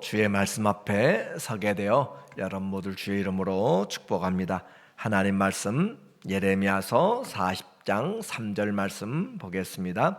주의 말씀 앞에 서게 되어 여러분 모두 주의 이름으로 축복합니다. 하나님 말씀 예레미야서 40장 3절 말씀 보겠습니다.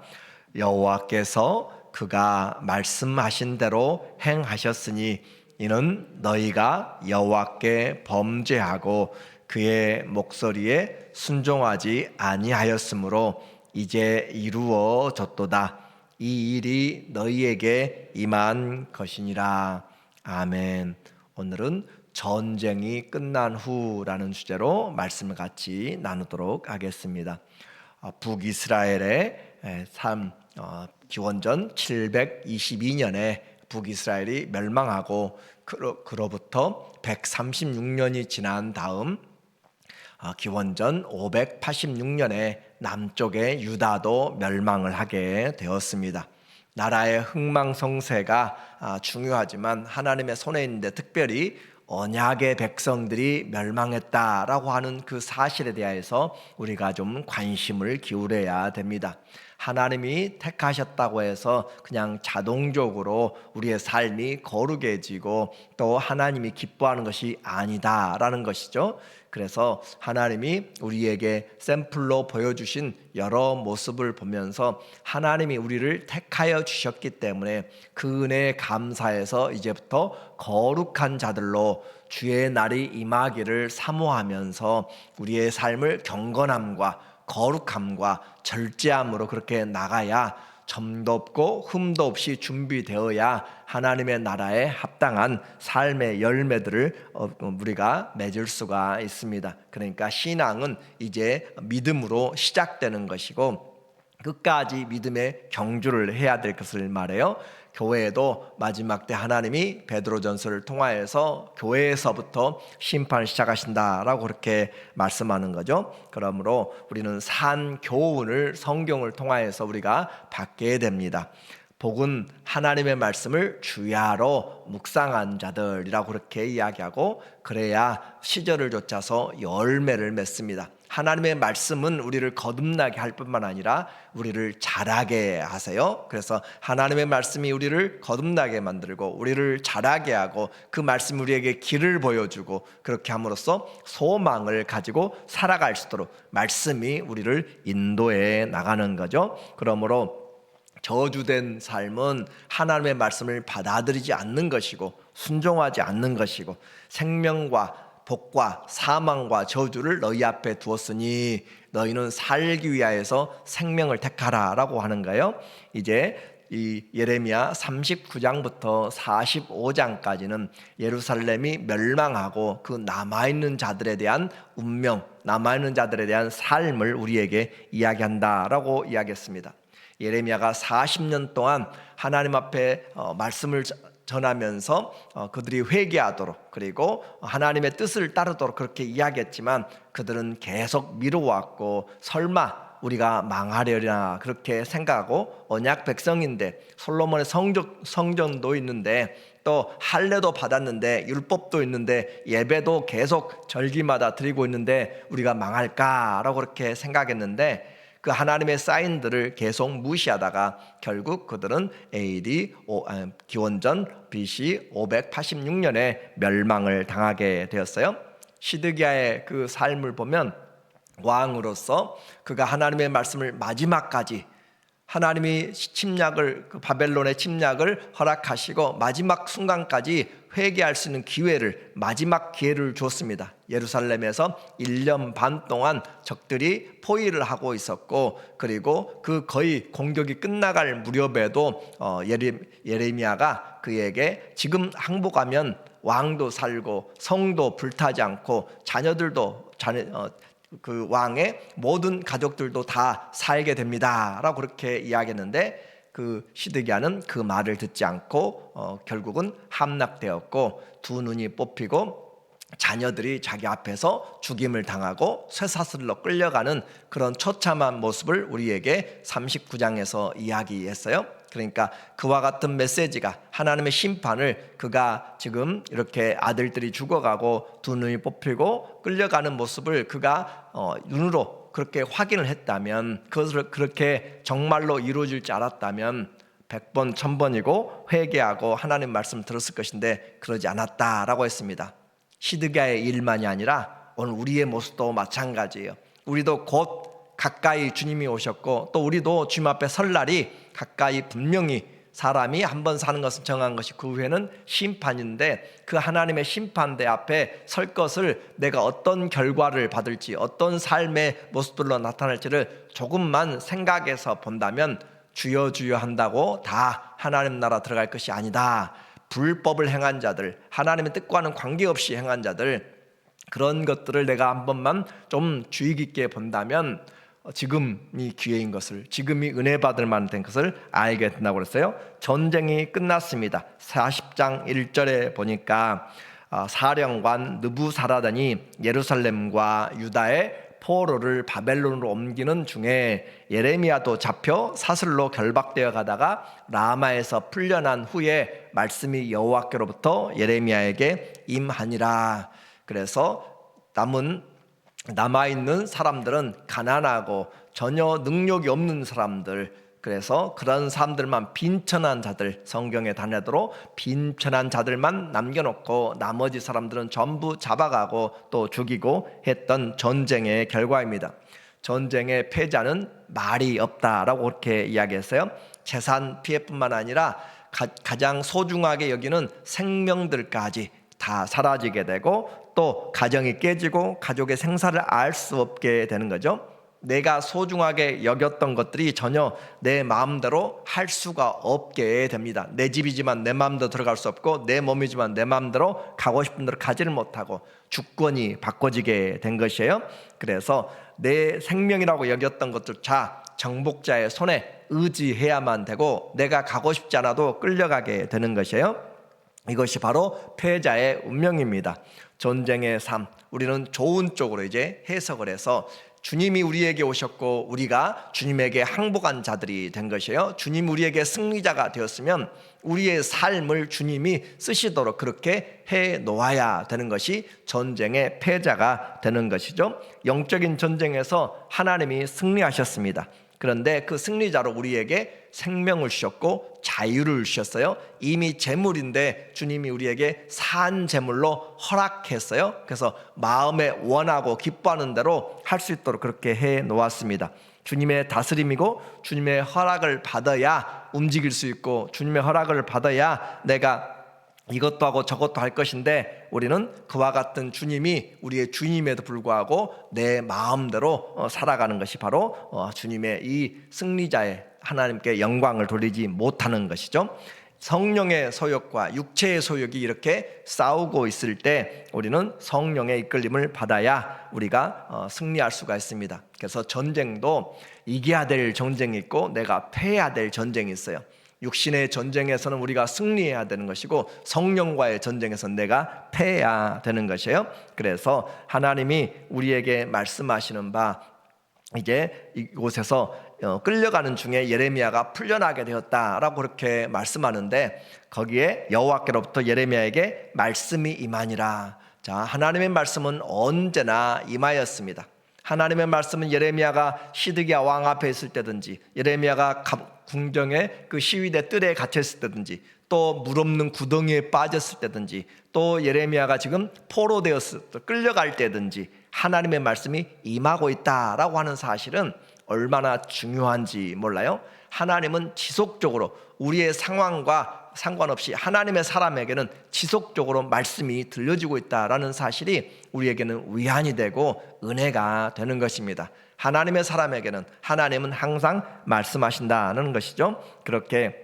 여호와께서 그가 말씀하신 대로 행하셨으니 이는 너희가 여호와께 범죄하고 그의 목소리에 순종하지 아니하였으므로 이제 이루어졌도다. 이 일이 너희에게 임한 것이니라. 아멘. 오늘은 전쟁이 끝난 후라는 주제로 말씀을 같이 나누도록 하겠습니다. 북이스라엘의 기원전 722년에 북이스라엘이 멸망하고 그로부터 136년이 지난 다음 기원전 586년에 남쪽의 유다도 멸망을 하게 되었습니다. 나라의 흥망성쇠가 중요하지만 하나님의 손에 있는데 특별히 언약의 백성들이 멸망했다라고 하는 그 사실에 대해서 우리가 좀 관심을 기울여야 됩니다. 하나님이 택하셨다고 해서 그냥 자동적으로 우리의 삶이 거룩해지고 또 하나님이 기뻐하는 것이 아니다라는 것이죠. 그래서 하나님이 우리에게 샘플로 보여주신 여러 모습을 보면서 하나님이 우리를 택하여 주셨기 때문에 그 은혜에 감사해서 이제부터 거룩한 자들로 주의 날이 임하기를 사모하면서 우리의 삶을 경건함과 거룩함과 절제함으로 그렇게 나가야 점도 없고 흠도 없이 준비되어야 하나님의 나라에 합당한 삶의 열매들을 우리가 맺을 수가 있습니다. 그러니까 신앙은 이제 믿음으로 시작되는 것이고 끝까지 믿음의 경주를 해야 될 것을 말해요. 교회에도 마지막 때 하나님이 베드로전서를 통하여서 교회에서부터 심판을 시작하신다라고 그렇게 말씀하는 거죠. 그러므로 우리는 산 교훈을 성경을 통하여서 우리가 받게 됩니다. 복은 하나님의 말씀을 주야로 묵상한 자들이라고 그렇게 이야기하고 그래야 시절을 좇아서 열매를 맺습니다. 하나님의 말씀은 우리를 거듭나게 할 뿐만 아니라 우리를 자라게 하세요. 그래서 하나님의 말씀이 우리를 거듭나게 만들고 우리를 자라게 하고 그 말씀이 우리에게 길을 보여주고 그렇게 함으로써 소망을 가지고 살아갈 수 있도록 말씀이 우리를 인도해 나가는 거죠. 그러므로 저주된 삶은 하나님의 말씀을 받아들이지 않는 것이고 순종하지 않는 것이고 생명과 복과 사망과 저주를 너희 앞에 두었으니 너희는 살기 위하여서 생명을 택하라 라고 하는 거예요. 이제 이 예레미야 39장부터 45장까지는 예루살렘이 멸망하고 그 남아있는 자들에 대한 운명, 남아있는 자들에 대한 삶을 우리에게 이야기한다라고 이야기했습니다. 예레미야가 40년 동안 하나님 앞에 말씀을 전하면서 그들이 회개하도록 그리고 하나님의 뜻을 따르도록 그렇게 이야기했지만 그들은 계속 미루어왔고 설마 우리가 망하려나 그렇게 생각하고 언약 백성인데 솔로몬의 성전도 있는데 또 할례도 받았는데 율법도 있는데 예배도 계속 절기마다 드리고 있는데 우리가 망할까라고 그렇게 생각했는데 그 하나님의 사인들을 계속 무시하다가 결국 그들은 기원전 BC 586년에 mel망을 당하게 되었어요. 시드기야의 그 삶을 보면 왕으로서 그가 하나님의 말씀을 마지막까지 하나님이 침략을 바벨론의 침략을 허락하시고 마지막 순간까지 회개할 수 있는 기회를 마지막 기회를 줬습니다. 예루살렘에서 1년 반 동안 적들이 포위를 하고 있었고 그리고 그 거의 공격이 끝나갈 무렵에도 예레미야가 그에게 지금 항복하면 왕도 살고 성도 불타지 않고 자녀들도 그 왕의 모든 가족들도 다 살게 됩니다 라고 그렇게 이야기했는데 그 시드기야는 그 말을 듣지 않고 결국은 함락되었고 두 눈이 뽑히고 자녀들이 자기 앞에서 죽임을 당하고 쇠사슬로 끌려가는 그런 처참한 모습을 우리에게 39장에서 이야기했어요. 그러니까 그와 같은 메시지가 하나님의 심판을 그가 지금 이렇게 아들들이 죽어가고 두 눈이 뽑히고 끌려가는 모습을 그가 눈으로 그렇게 확인을 했다면 그것을 그렇게 정말로 이루어질 줄 알았다면 100번 1000번이고 회개하고 하나님 말씀을 들었을 것인데 그러지 않았다라고 했습니다. 시드기야의 일만이 아니라 오늘 우리의 모습도 마찬가지예요. 우리도 곧 가까이 주님이 오셨고 또 우리도 주님 앞에 설 날이 가까이 분명히 사람이 한 번 사는 것은 정한 것이 그 후에는 심판인데 그 하나님의 심판대 앞에 설 것을 내가 어떤 결과를 받을지 어떤 삶의 모습들로 나타날지를 조금만 생각해서 본다면 주여 주여 한다고 다 하나님 나라 들어갈 것이 아니다. 불법을 행한 자들, 하나님의 뜻과는 관계없이 행한 자들, 그런 것들을 내가 한 번만 좀 주의 깊게 본다면 지금이 기회인 것을, 지금이 은혜 받을 만한 것을 알게 된다고 그랬어요. 전쟁이 끝났습니다. 40장 1절에 보니까 사령관 느부사라단이 예루살렘과 유다의 포로를 바벨론으로 옮기는 중에 예레미야도 잡혀 사슬로 결박되어 가다가 라마에서 풀려난 후에 말씀이 여호와께로부터 예레미야에게 임하니라. 그래서 남아있는 사람들은 가난하고 전혀 능력이 없는 사람들, 그래서 그런 사람들만 빈천한 자들, 성경에 단어대로 빈천한 자들만 남겨놓고 나머지 사람들은 전부 잡아가고 또 죽이고 했던 전쟁의 결과입니다. 전쟁의 패자는 말이 없다라고 그렇게 이야기했어요. 재산 피해뿐만 아니라 가장 소중하게 여기는 생명들까지 다 사라지게 되고 또 가정이 깨지고 가족의 생사를 알 수 없게 되는 거죠. 내가 소중하게 여겼던 것들이 전혀 내 마음대로 할 수가 없게 됩니다. 내 집이지만 내 마음대로 들어갈 수 없고 내 몸이지만 내 마음대로 가고 싶은 대로 가지를 못하고 주권이 바꿔지게 된 것이에요. 그래서 내 생명이라고 여겼던 것조차 정복자의 손에 의지해야만 되고 내가 가고 싶지 않아도 끌려가게 되는 것이에요. 이것이 바로 패자의 운명입니다. 전쟁의 삶, 우리는 좋은 쪽으로 이제 해석을 해서 주님이 우리에게 오셨고 우리가 주님에게 항복한 자들이 된 것이에요. 주님 우리에게 승리자가 되었으면 우리의 삶을 주님이 쓰시도록 그렇게 해 놓아야 되는 것이 전쟁의 패자가 되는 것이죠. 영적인 전쟁에서 하나님이 승리하셨습니다. 그런데 그 승리자로 우리에게 생명을 주셨고 자유를 주셨어요. 이미 재물인데 주님이 우리에게 산 재물로 허락했어요. 그래서 마음에 원하고 기뻐하는 대로 할 수 있도록 그렇게 해 놓았습니다. 주님의 다스림이고 주님의 허락을 받아야 움직일 수 있고 주님의 허락을 받아야 내가 이것도 하고 저것도 할 것인데 우리는 그와 같은 주님이 우리의 주님에도 불구하고 내 마음대로 살아가는 것이 바로 주님의 이 승리자의 하나님께 영광을 돌리지 못하는 것이죠. 성령의 소욕과 육체의 소욕이 이렇게 싸우고 있을 때 우리는 성령의 이끌림을 받아야 우리가 승리할 수가 있습니다. 그래서 전쟁도 이겨야 될 전쟁이 있고 내가 패해야 될 전쟁이 있어요. 육신의 전쟁에서는 우리가 승리해야 되는 것이고 성령과의 전쟁에서는 내가 패해야 되는 것이에요. 그래서 하나님이 우리에게 말씀하시는 바 이제 이곳에서 끌려가는 중에 예레미야가 풀려나게 되었다라고 그렇게 말씀하는데 거기에 여호와께로부터 예레미야에게 말씀이 임하니라. 자, 하나님의 말씀은 언제나 임하였습니다. 하나님의 말씀은 예레미야가 시드기야 왕 앞에 있을 때든지 예레미야가 궁정의 그 시위대 뜰에 갇혔을 때든지 또 물 없는 구덩이에 빠졌을 때든지 또 예레미야가 지금 포로되었을 때 끌려갈 때든지 하나님의 말씀이 임하고 있다라고 하는 사실은 얼마나 중요한지 몰라요? 하나님은 지속적으로 우리의 상황과 상관없이 하나님의 사람에게는 지속적으로 말씀이 들려지고 있다라는 사실이 우리에게는 위안이 되고 은혜가 되는 것입니다. 하나님의 사람에게는 하나님은 항상 말씀하신다는 것이죠. 그렇게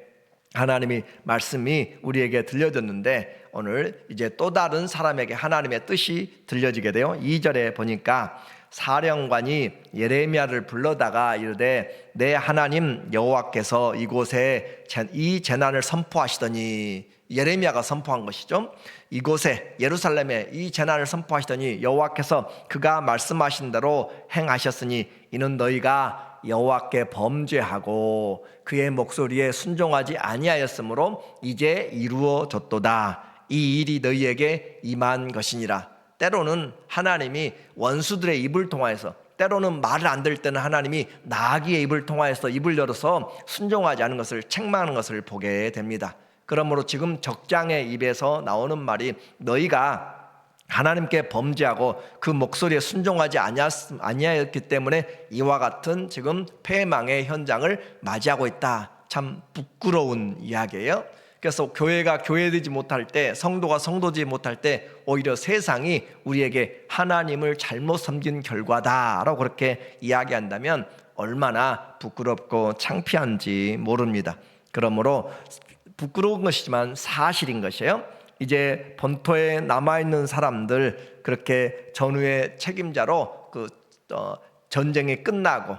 하나님이 말씀이 우리에게 들려졌는데 오늘 이제 또 다른 사람에게 하나님의 뜻이 들려지게 돼요. 2절에 보니까 사령관이 예레미야를 불러다가 이르되 내 하나님 여호와께서 이곳에 이 재난을 선포하시더니 예레미야가 선포한 것이죠. 이곳에 예루살렘에 이 재난을 선포하시더니 여호와께서 그가 말씀하신 대로 행하셨으니 이는 너희가 여호와께 범죄하고 그의 목소리에 순종하지 아니하였으므로 이제 이루어졌도다. 이 일이 너희에게 임한 것이니라. 때로는 하나님이 원수들의 입을 통하여서 때로는 말을 안 들을 때는 하나님이 나귀의 입을 통하여서 입을 열어서 순종하지 않은 것을 책망하는 것을 보게 됩니다. 그러므로 지금 적장의 입에서 나오는 말이 너희가 하나님께 범죄하고 그 목소리에 순종하지 아니하였기 때문에 이와 같은 지금 패망의 현장을 맞이하고 있다. 참 부끄러운 이야기예요. 그래서 교회가 교회되지 못할 때, 성도가 성도지 못할 때 오히려 세상이 우리에게 하나님을 잘못 섬긴 결과다라고 그렇게 이야기한다면 얼마나 부끄럽고 창피한지 모릅니다. 그러므로 부끄러운 것이지만 사실인 것이에요. 이제 본토에 남아있는 사람들, 그렇게 전후의 책임자로 전쟁이 끝나고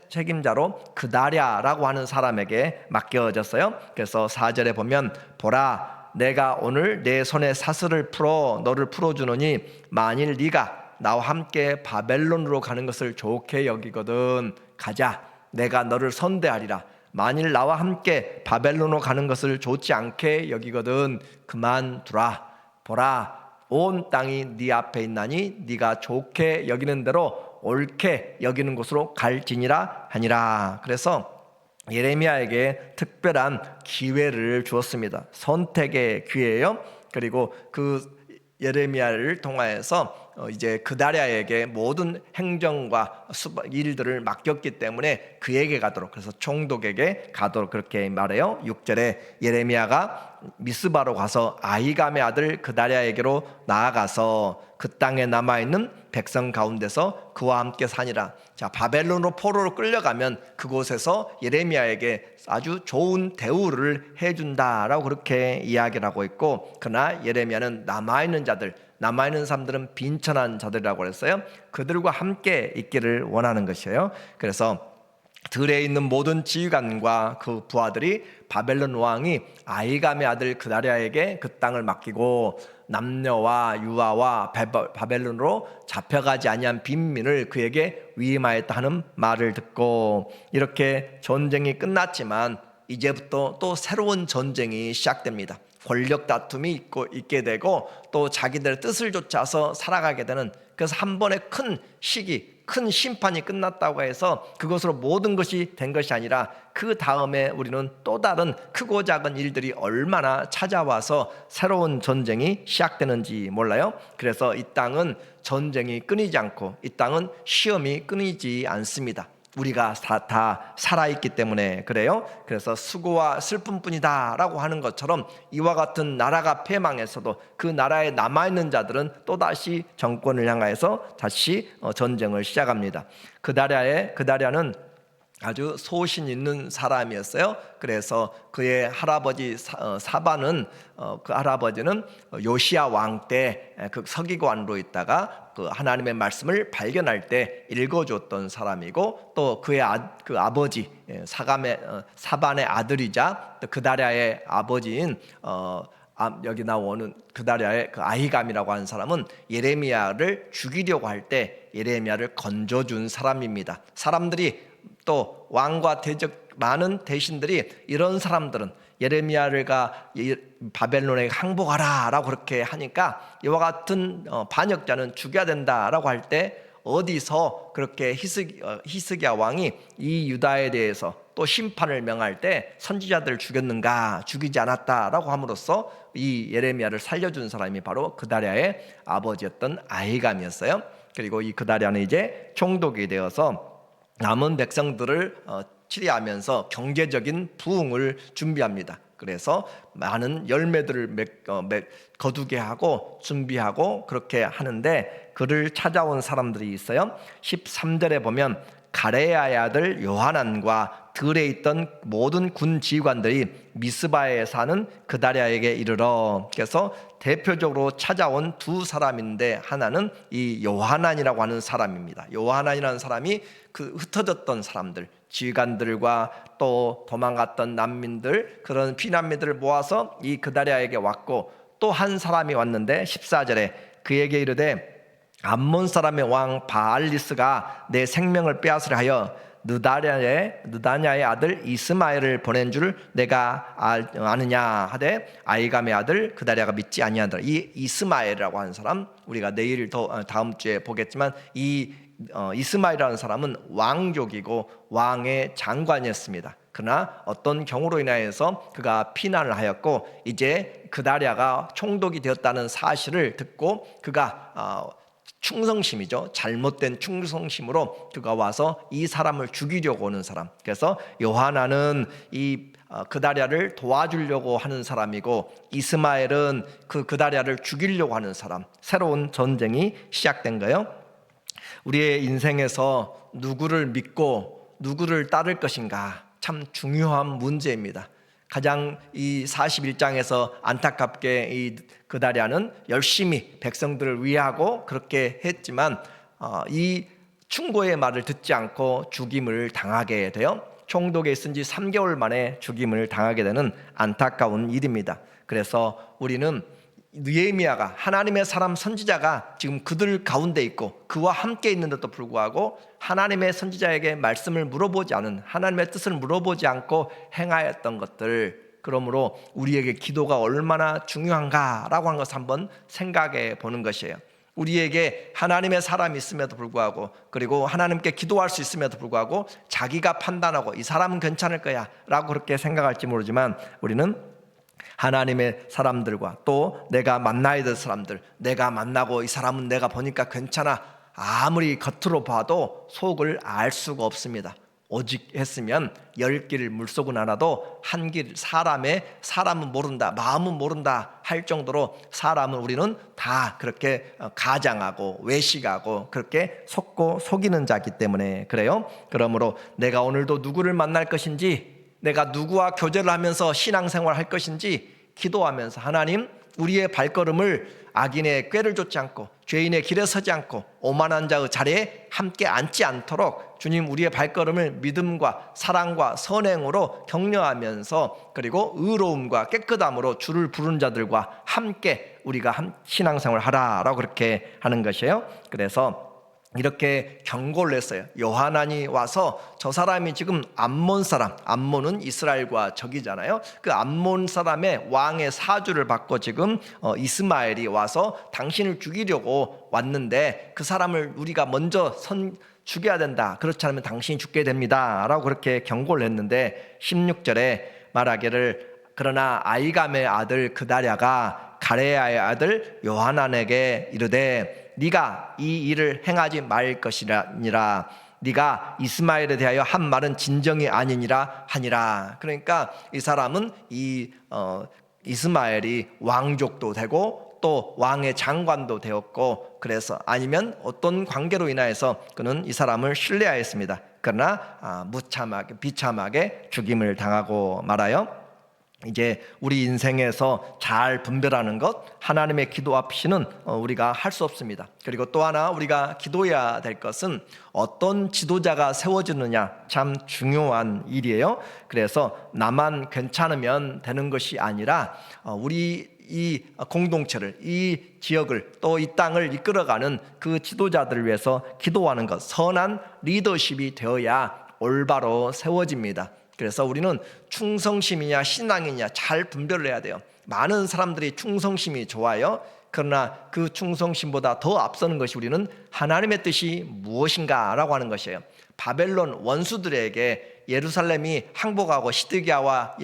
책임자로 그다랴라고 하는 사람에게 맡겨졌어요. 그래서 4절에 보면 보라, 내가 오늘 내 손에 사슬을 풀어 너를 풀어주노니 만일 네가 나와 함께 바벨론으로 가는 것을 좋게 여기거든 가자, 내가 너를 선대하리라. 만일 나와 함께 바벨론으로 가는 것을 좋지 않게 여기거든 그만두라. 보라, 온 땅이 네 앞에 있나니 네가 좋게 여기는 대로 옳게 여기는 곳으로 갈지니라 하니라. 그래서 예레미야에게 특별한 기회를 주었습니다. 선택의 기회예요. 그리고 그 예레미야를 통하여서 이제 그다랴에게 모든 행정과 일들을 맡겼기 때문에 그에게 가도록, 그래서 총독에게 가도록 그렇게 말해요. 6절에 예레미야가 미스바로 가서 아히감의 아들 그다랴에게로 나아가서 그 땅에 남아있는 백성 가운데서 그와 함께 사니라. 자, 바벨론으로 포로로 끌려가면 그곳에서 예레미야에게 아주 좋은 대우를 해준다라고 그렇게 이야기를 하고 있고, 그러나 예레미야는 남아있는 자들, 남아있는 사람들은 빈천한 자들이라고 했어요. 그들과 함께 있기를 원하는 것이에요. 그래서 들에 있는 모든 지휘관과 그 부하들이 바벨론 왕이 아히감의 아들 그다랴에게 그 땅을 맡기고 남녀와 유아와 바벨론으로 잡혀가지 아니한 빈민을 그에게 위임하였다 하는 말을 듣고, 이렇게 전쟁이 끝났지만 이제부터 또 새로운 전쟁이 시작됩니다. 권력 다툼이 있게 되고 또 자기들의 뜻을 좇아서 살아가게 되는, 그래서 한 번의 큰 시기, 큰 심판이 끝났다고 해서 그것으로 모든 것이 된 것이 아니라 그 다음에 우리는 또 다른 크고 작은 일들이 얼마나 찾아와서 새로운 전쟁이 시작되는지 몰라요. 그래서 이 땅은 전쟁이 끊이지 않고 이 땅은 시험이 끊이지 않습니다. 우리가 다 살아있기 때문에 그래요. 그래서 수고와 슬픔뿐이다 라고 하는 것처럼 이와 같은 나라가 패망해서도 그 나라에 남아있는 자들은 또다시 정권을 향하여서 다시 전쟁을 시작합니다. 그다랴는 아주 소신 있는 사람이었어요. 그래서 그의 할아버지 사바는 그 할아버지는 요시야 왕 때 그 서기관으로 있다가 그 하나님의 말씀을 발견할 때 읽어줬던 사람이고, 또 그의 그 아버지 사반의 아들이자 또 그다랴의 아버지인 여기 나오는 그다랴의 그 아히감이라고 하는 사람은 예레미야를 죽이려고 할 때 예레미야를 건져준 사람입니다. 사람들이 또 왕과 많은 대신들이 이런 사람들은 예레미야가 바벨론에 항복하라 라고 그렇게 하니까 이와 같은 반역자는 죽여야 된다 라고 할 때 어디서 그렇게 히스기야 왕이 이 유다에 대해서 또 심판을 명할 때 선지자들을 죽였는가? 죽이지 않았다 라고 함으로써 이 예레미야를 살려준 사람이 바로 그다랴의 아버지였던 아히감이었어요. 그리고 이 그다랴는 이제 총독이 되어서 남은 백성들을 치리하면서 경제적인 부흥을 준비합니다. 그래서 많은 열매들을 거두게 하고 준비하고 그렇게 하는데, 그를 찾아온 사람들이 있어요. 13절에 보면 가레야의 아들 요하난과 들에 있던 모든 군 지휘관들이 미스바에 사는 그다랴에게 이르러, 그래서 대표적으로 찾아온 두 사람인데 하나는 이 요하난이라고 하는 사람입니다. 요하난이라는 사람이 그 흩어졌던 사람들, 지휘관들과 또 도망갔던 난민들, 그런 피난민들을 모아서 이 그다랴에게 왔고, 또 한 사람이 왔는데 14절에 그에게 이르되 암몬 사람의 왕 바알리스가 내 생명을 빼앗으려 하여 느다냐의 아들 이스마엘을 보낸 줄 내가 아느냐 하되 아히감의 아들 그다랴가 믿지 아니하더라. 이 이스마엘이라고 하는 사람, 우리가 내일 다음 주에 보겠지만 이 이스마엘이라는 사람은 왕족이고 왕의 장관이었습니다. 그러나 어떤 경우로 인하여서 그가 피난을 하였고 이제 그다랴가 총독이 되었다는 사실을 듣고 그가 충성심이죠. 잘못된 충성심으로 그가 와서 이 사람을 죽이려고 오는 사람. 그래서 요하나는 이 그다랴를 도와주려고 하는 사람이고 이스마엘은 그다랴를 죽이려고 하는 사람. 새로운 전쟁이 시작된 거예요. 우리의 인생에서 누구를 믿고 누구를 따를 것인가 참 중요한 문제입니다. 가장 이 41장에서 안타깝게 이 그다랴는 열심히 백성들을 위하고 그렇게 했지만 이 충고의 말을 듣지 않고 죽임을 당하게 돼요. 총독에 있은 지 3개월 만에 죽임을 당하게 되는 안타까운 일입니다. 그래서 우리는 느헤미야가 하나님의 사람 선지자가 지금 그들 가운데 있고 그와 함께 있는데도 불구하고 하나님의 선지자에게 말씀을 물어보지 않은, 하나님의 뜻을 물어보지 않고 행하였던 것들, 그러므로 우리에게 기도가 얼마나 중요한가라고 하는 것을 한번 생각해 보는 것이에요. 우리에게 하나님의 사람이 있음에도 불구하고 그리고 하나님께 기도할 수 있음에도 불구하고 자기가 판단하고 이 사람은 괜찮을 거야 라고 그렇게 생각할지 모르지만 우리는 하나님의 사람들과 또 내가 만나야 될 사람들, 내가 만나고 이 사람은 내가 보니까 괜찮아, 아무리 겉으로 봐도 속을 알 수가 없습니다. 오직 했으면 10길 물속은 알아도 한 길 사람은 모른다, 마음은 모른다 할 정도로 사람은 우리는 다 그렇게 가장하고 외식하고 그렇게 속고 속이는 자기 때문에 그래요. 그러므로 내가 오늘도 누구를 만날 것인지, 내가 누구와 교제를 하면서 신앙생활을 할 것인지 기도하면서 하나님, 우리의 발걸음을 악인의 꾀를 좇지 않고 죄인의 길에 서지 않고 오만한 자의 자리에 함께 앉지 않도록 주님, 우리의 발걸음을 믿음과 사랑과 선행으로 격려하면서 그리고 의로움과 깨끗함으로 주를 부르는 자들과 함께 우리가 신앙생활을 하라라고 그렇게 하는 것이에요. 그래서 이렇게 경고를 했어요. 요하난이 와서 저 사람이 지금 암몬 사람, 암몬은 이스라엘과 적이잖아요. 그 암몬 사람의 왕의 사주를 받고 지금 이스마엘이 와서 당신을 죽이려고 왔는데 그 사람을 우리가 먼저 죽여야 된다. 그렇지 않으면 당신이 죽게 됩니다 라고 그렇게 경고를 했는데 16절에 말하기를 그러나 아히감의 아들 그다랴가 가레야의 아들 요하난에게 이르되 네가 이 일을 행하지 말 것이니라. 네가 이스마엘에 대하여 한 말은 진정이 아니니라 하니라. 그러니까 이 사람은 이스마엘이 왕족도 되고 또 왕의 장관도 되었고, 그래서 아니면 어떤 관계로 인하여서 그는 이 사람을 신뢰하였습니다. 그러나 비참하게 죽임을 당하고 말아요. 이제 우리 인생에서 잘 분별하는 것, 하나님의 기도 없이는 우리가 할 수 없습니다. 그리고 또 하나 우리가 기도해야 될 것은 어떤 지도자가 세워지느냐, 참 중요한 일이에요. 그래서 나만 괜찮으면 되는 것이 아니라 우리 이 공동체를, 이 지역을, 또 이 땅을 이끌어가는 그 지도자들을 위해서 기도하는 것, 선한 리더십이 되어야 올바로 세워집니다. 그래서 우리는 충성심이냐 신앙이냐 잘 분별을 해야 돼요. 많은 사람들이 충성심이 좋아요. 그러나 그 충성심보다 더 앞서는 것이 우리는 하나님의 뜻이 무엇인가 라고 하는 것이에요. 바벨론 원수들에게 예루살렘이 항복하고 시드기야와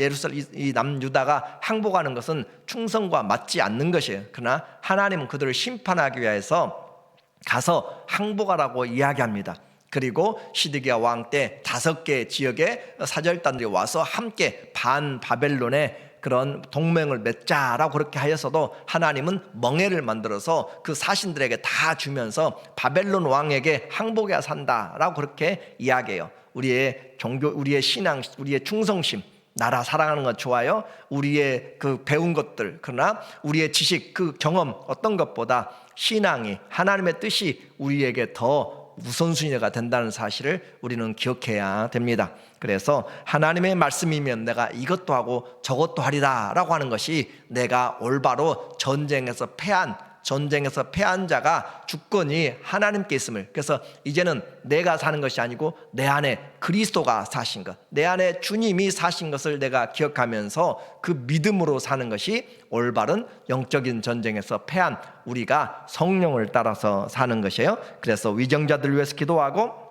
이 남유다가 항복하는 것은 충성과 맞지 않는 것이에요. 그러나 하나님은 그들을 심판하기 위해서 가서 항복하라고 이야기합니다. 그리고 시드기야 왕 때 5개 지역의 사절단들이 와서 함께 반바벨론의 그런 동맹을 맺자라고 그렇게 하였어도 하나님은 멍해를 만들어서 그 사신들에게 다 주면서 바벨론 왕에게 항복해야 산다라고 그렇게 이야기해요. 우리의 종교, 우리의 신앙, 우리의 충성심, 나라 사랑하는 것 좋아요. 우리의 그 배운 것들, 그러나 우리의 지식, 그 경험 어떤 것보다 신앙이, 하나님의 뜻이 우리에게 더 우선순위가 된다는 사실을 우리는 기억해야 됩니다. 그래서 하나님의 말씀이면 내가 이것도 하고 저것도 하리라 라고 하는 것이 내가 올바로 전쟁에서 패한 전쟁에서 패한 자가 주권이 하나님께 있음을, 그래서 이제는 내가 사는 것이 아니고 내 안에 그리스도가 사신 것, 내 안에 주님이 사신 것을 내가 기억하면서 그 믿음으로 사는 것이 올바른 영적인 전쟁에서 패한 우리가 성령을 따라서 사는 것이에요. 그래서 위정자들을 위해서 기도하고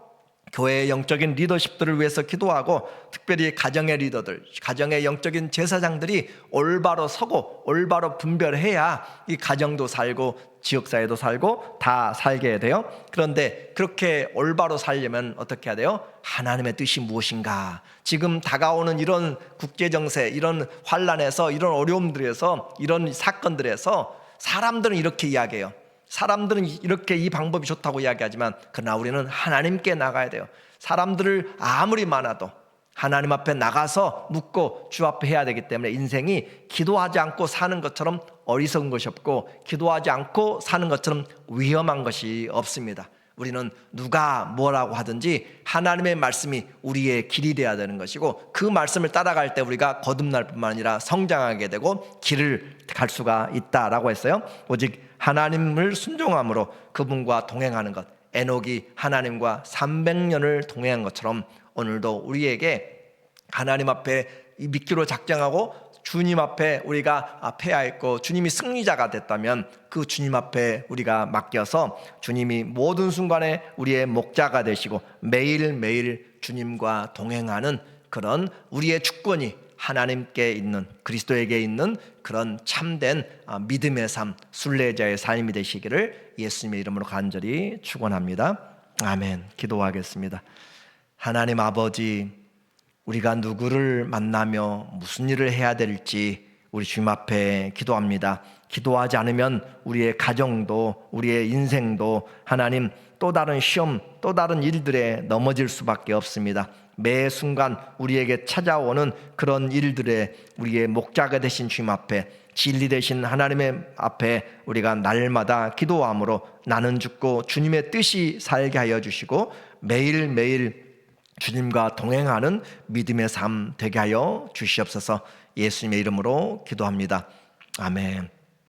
교회의 영적인 리더십들을 위해서 기도하고, 특별히 가정의 리더들, 가정의 영적인 제사장들이 올바로 서고 올바로 분별해야 이 가정도 살고 지역사회도 살고 다 살게 돼요. 그런데 그렇게 올바로 살려면 어떻게 해야 돼요? 하나님의 뜻이 무엇인가? 지금 다가오는 이런 국제정세, 이런 환란에서, 이런 어려움들에서, 이런 사건들에서 사람들은 이렇게 이야기해요. 사람들은 이렇게 이 방법이 좋다고 이야기하지만 그러나 우리는 하나님께 나가야 돼요. 사람들을 아무리 많아도 하나님 앞에 나가서 묻고 주 앞에 해야 되기 때문에 인생이 기도하지 않고 사는 것처럼 어리석은 것이 없고, 기도하지 않고 사는 것처럼 위험한 것이 없습니다. 우리는 누가 뭐라고 하든지 하나님의 말씀이 우리의 길이 되어야 되는 것이고, 그 말씀을 따라갈 때 우리가 거듭날 뿐만 아니라 성장하게 되고 길을 갈 수가 있다라고 했어요. 오직 하나님을 순종함으로 그분과 동행하는 것, 에녹이 하나님과 300년을 동행한 것처럼 오늘도 우리에게 하나님 앞에 믿기로 작정하고 주님 앞에 우리가 패하였고 주님이 승리자가 됐다면 그 주님 앞에 우리가 맡겨서 주님이 모든 순간에 우리의 목자가 되시고 매일매일 주님과 동행하는 그런 우리의 주권이 하나님께 있는, 그리스도에게 있는 그런 참된 믿음의 삶, 순례자의 삶이 되시기를 예수님의 이름으로 간절히 축원합니다. 아멘. 기도하겠습니다. 하나님 아버지, 우리가 누구를 만나며 무슨 일을 해야 될지 우리 주님 앞에 기도합니다. 기도하지 않으면 우리의 가정도 우리의 인생도 하나님 또 다른 시험, 또 다른 일들에 넘어질 수밖에 없습니다. 매 순간 우리에게 찾아오는 그런 일들에 우리의 목자가 되신 주님 앞에, 진리 되신 하나님의 앞에 우리가 날마다 기도함으로 나는 죽고 주님의 뜻이 살게 하여 주시고 매일매일 주님과 동행하는 믿음의 삶 되게 하여 주시옵소서. 예수님의 이름으로 기도합니다. 아멘.